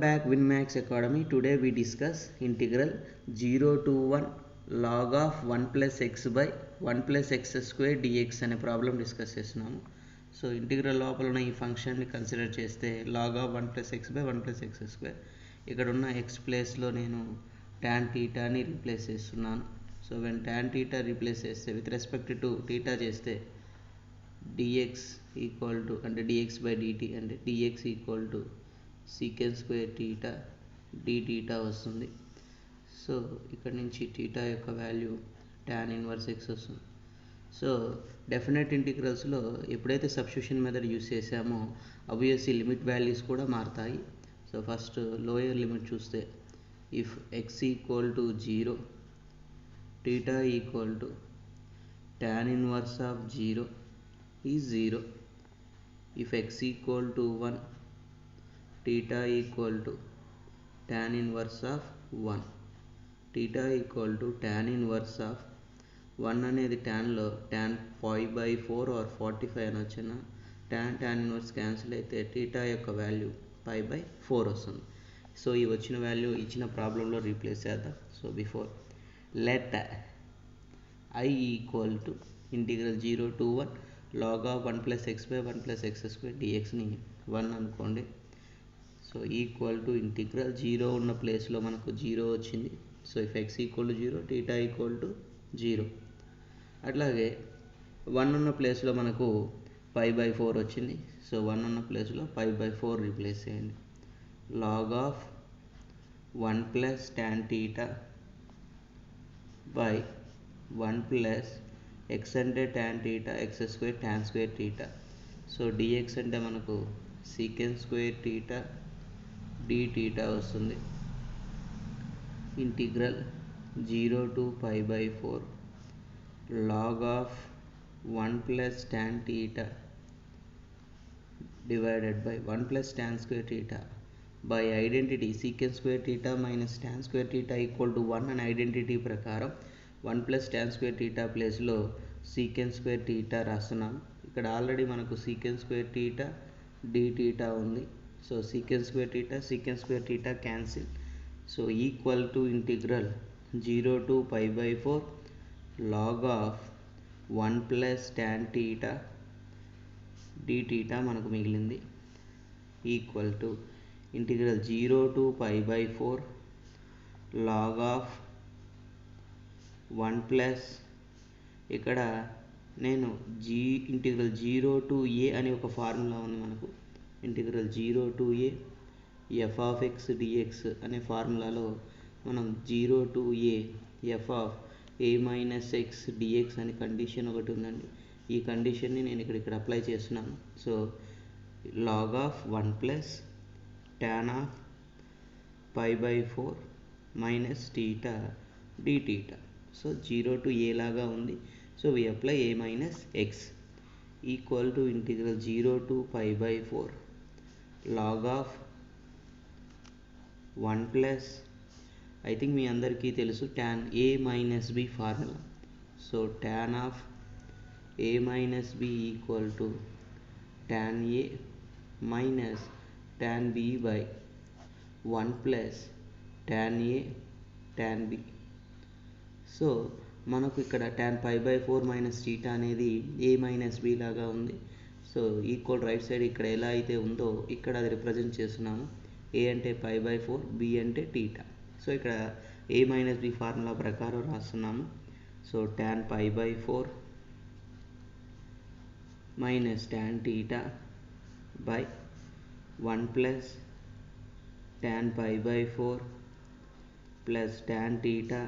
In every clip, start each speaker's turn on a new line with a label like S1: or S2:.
S1: Back Winmax Academy. Today we discuss integral 0 to 1 log of 1 plus x by 1 plus x square dx అనే problem discuss చేస్తున్నాము. So integral లోపల ఉన్న ఈ ఫంక్షన్ని consider చేస్తే log of 1 plus x by 1 plus x square, ఇక్కడ ఉన్న x ప్లేస్లో నేను tan థీటాని రీప్లేస్ చేస్తున్నాను. So when tan theta replace చేస్తే విత్ రెస్పెక్ట్ టు థీటా చేస్తే dx ఈక్వల్ టు అంటే dx by dt అంటే dx equal to second square theta d theta వస్తుంది. సో ఇక్కడ నుంచి థీటా యొక్క వాల్యూ tan ఇన్వర్స్ x వస్తుంది. సో డెఫినెట్ ఇంటిగ్రల్స్లో ఎప్పుడైతే సబ్స్టిట్యూషన్ మెథడ్ యూస్ చేసామో అబ్వియస్లీ లిమిట్ వాల్యూస్ కూడా మారుతాయి. సో ఫస్ట్ లోయర్ లిమిట్ చూస్తే if x equal to 0 theta equal to tan inverse of 0 is 0. If x equal to 1 theta equal to tan inverse of 1, theta equal to tan inverse of 1 అనేది tanలో tan 5/4 or 45 అనొచ్చునా. tan inverse cancel అయితే theta యొక్క value 5/4 వస్తుంది. So ఈ వచ్చిన value ఇచ్చిన ప్రాబ్లంలో replace చేద్దాం. So before let I equal to integral 0 to 1 log of 1 plus x by 1 plus x square dxని 1 అనుకోండి. సో ఈక్వల్ టు ఇంటిగ్రల్ 0 ఉన్న ప్లేస్లో మనకు 0 వచ్చింది. So if x equal to 0 theta equal to 0. అట్లాగే 1 ఉన్న ప్లేస్లో మనకు 5/4 వచ్చింది. సో 1 ఉన్న ప్లేస్లో 5/4 రీప్లేస్ చేయండి. Log of 1 plus tan theta by 1 plus x అంటే tan theta x square tan square theta. So dx అంటే మనకు secant square theta d theta వస్తుంది. Integral 0 to 5/4 log of 1 plus tan theta divided by 1 plus tan square theta by identity secant square theta minus tan square theta equal to 1 and identity ప్రకారం 1 plus tan square theta ప్లేస్లో secant square theta రాస్తున్నాం. ఇక్కడ already మనకు secant square theta d theta ఉంది. So secant square theta cancel. So equal to integral 0 to 5/4 log of 1 plus tan theta d theta మనకు మిగిలింది. Equal to integral 0 to 5/4 log of 1 plus ఇక్కడ నేను integral 0 to a అని ఒక formula ఉంది మనకు. Integral 0 to a f of x dx అనే ఫార్ములాలో మనం 0 to a f of a minus x dx అనే కండిషన్ ఒకటి ఉందండి. ఈ కండిషన్ని నేను ఇక్కడ అప్లై చేస్తున్నాను. So log of 1 plus tan of 5/4 minus theta d theta. So 0 to a లాగా ఉంది. So we apply a minus x equal to integral 0 to 5/4 log of 1 plus I think మీ అందరికీ తెలుసు tan a minus b formula. So tan of a minus b equal to tan a minus tan b by 1 plus tan a tan b. So మనకు ఇక్కడ tan 5/4 minus theta అనేది a minus b లాగా ఉంది. So equal right side ఇక్కడ ఎలా అయితే ఉందో ఇక్కడ అది రిప్రజెంట్ చేస్తున్నాము. a అంటే 5/4 b అంటే థీటా. సో ఇక్కడ a మైనస్ b ఫార్ములా ప్రకారం రాస్తున్నాము. So tan 5/4 minus tan theta by 1 plus tan 5/4 plus tan theta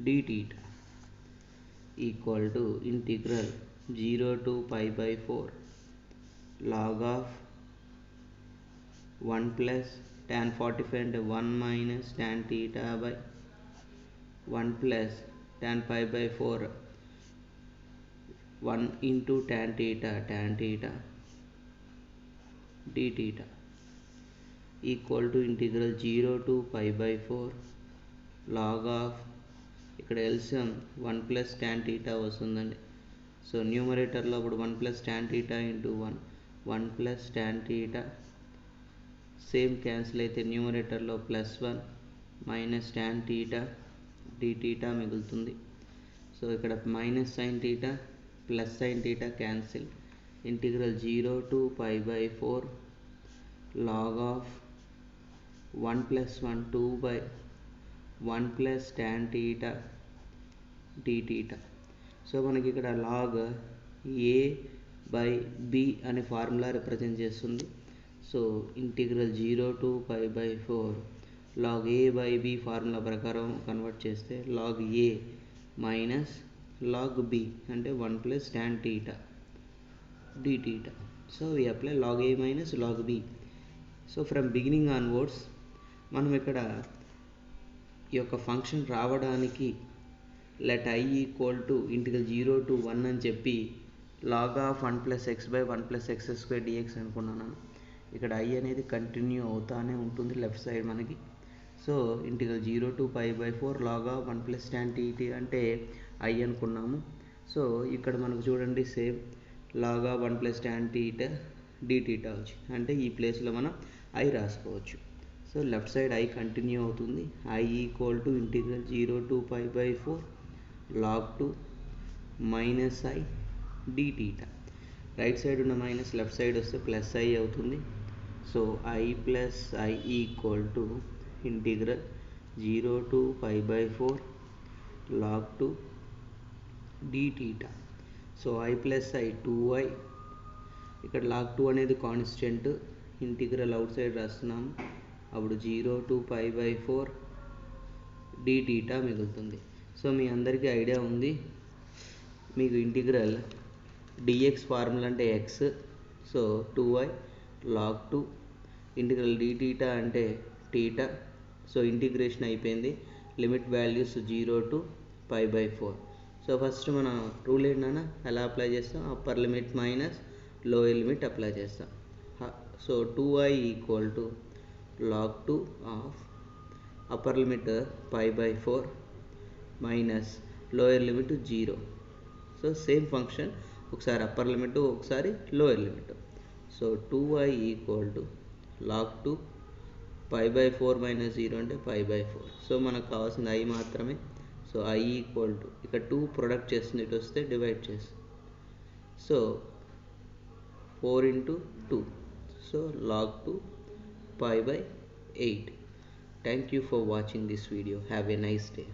S1: d theta equal to integral 0 to 5/4 log of 1 plus tan 45 అంటే 1 minus tan theta by 1 plus tan 5/4 1 into tan theta d theta equal to integral 0 to 5/4 log of ఇక్కడ LCM 1 plus tan theta వస్తుందండి. So న్యూమరేటర్లో అప్పుడు 1 plus tan theta into 1 plus tan theta same cancel అయితే న్యూమరేటర్లో +1 minus tan θ dθ మిగులుతుంది. So ఇక్కడ minus sin θ plus sin θ cancel. Integral 0 to π/4 log of 1 + 1 2/1 plus tan θ dθ. So మనకి ఇక్కడ log a/b అనే ఫార్ములా రిప్రజెంట్ చేస్తుంది. So integral 0 to π/4 log a/b formula ప్రకారం convert చేస్తే log a minus log b అంటే 1 plus tan θ dθ. So we apply log a minus log b. So from beginning onwards మనం ఇక్కడ ఈ యొక్క function రావడానికి let I equal to integral 0 to 1 అని చెప్పి log of 1 plus x/1 plus x square dx అనుకున్నాను. ఇక్కడ I అనేది కంటిన్యూ అవుతానే ఉంటుంది లెఫ్ట్ సైడ్ మనకి. So integral 0 to π/4 log of 1 plus tan θ అంటే I అనుకున్నాము. సో ఇక్కడ మనకు చూడండి same log of 1 plus tan θ dθ వచ్చింది. అంటే ఈ ప్లేస్లో మనం I రాసుకోవచ్చు. So left side I continue అవుతుంది. I equal to integral 0 to π/4 log 2 minus I dθ. Right side ఉన్న మైనస్ లెఫ్ట్ సైడ్ వస్తే ప్లస్ I అవుతుంది. So I plus I equal to integral 0 to π/4 log 2 dθ. So I plus I 2I. ఇక్కడ log 2 అనేది constant, integral out side రాస్తున్నాము. అప్పుడు 0 to π/4 dθ మిగులుతుంది. So మీ అందరికీ idea ఉంది, మీకు ఇంటిగ్రల్ dx ఫార్ములా అంటే x. So 2I log 2 integral dθ అంటే θ. సో ఇంటిగ్రేషన్ అయిపోయింది. Limit values 0 to π/4. So first మనం రూల్ ఏంటన్నా ఎలా అప్లై చేస్తాం, upper limit minus lower limit apply చేస్తాం. So 2I equal to log 2 of upper limit π/4 minus lower limit 0. So same function, ఒకసారి upper limit ఒకసారి lower limit. So 2I equal to log 2 π/4 minus 0 అంటే π/4. So మనకు కావాల్సింది I మాత్రమే. So I equal to ఇక్కడ 2 product చేస్తుంది, ఇటు వస్తే డివైడ్ చేస్తుంది. So 4 into 2. So log 2 π/8. Thank you for watching this video. Have a nice day.